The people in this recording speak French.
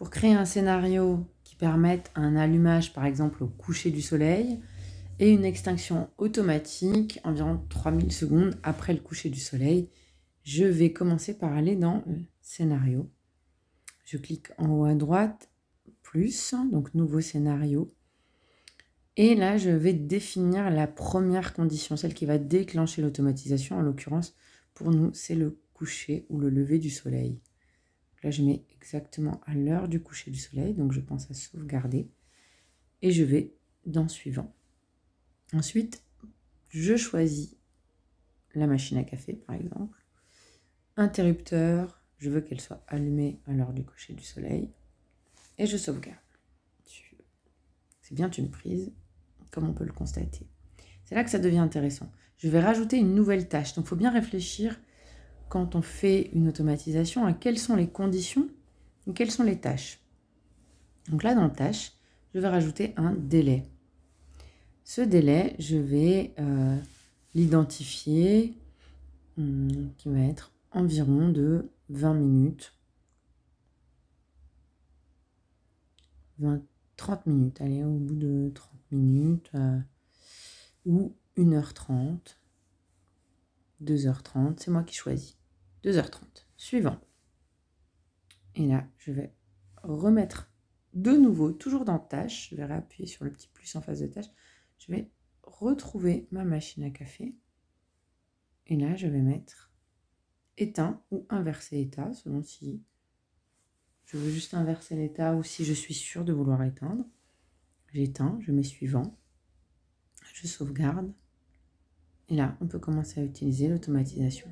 pour créer un scénario qui permette un allumage, par exemple, au coucher du soleil, et une extinction automatique, environ 3000 secondes après le coucher du soleil. Je vais commencer par aller dans le scénario. Je clique en haut à droite, plus, donc nouveau scénario. Et là, je vais définir la première condition, celle qui va déclencher l'automatisation. En l'occurrence, pour nous, c'est le coucher ou le lever du soleil. Là, je mets exactement à l'heure du coucher du soleil, donc je pense à sauvegarder. Et je vais dans suivant. Ensuite, je choisis la machine à café, par exemple. Interrupteur, je veux qu'elle soit allumée à l'heure du coucher du soleil. Et je sauvegarde. C'est bien une prise, comme on peut le constater. C'est là que ça devient intéressant. Je vais rajouter une nouvelle tâche. Donc, il faut bien réfléchir quand on fait une automatisation à quelles sont les conditions et quelles sont les tâches. Donc là, dans tâche, je vais rajouter un délai. Ce délai, je vais l'identifier qui va être environ de 20 minutes. 30 minutes, allez, au bout de 30 minutes, ou 1h30, 2h30, c'est moi qui choisis. 2h30, suivant. Et là, je vais remettre de nouveau, toujours dans tâche, je vais réappuyer sur le petit plus en face de tâche, je vais retrouver ma machine à café. Et là, je vais mettre éteint ou inverser état, selon si je veux juste inverser l'état ou si je suis sûre de vouloir éteindre. J'éteins, je mets suivant, je sauvegarde. Et là, on peut commencer à utiliser l'automatisation.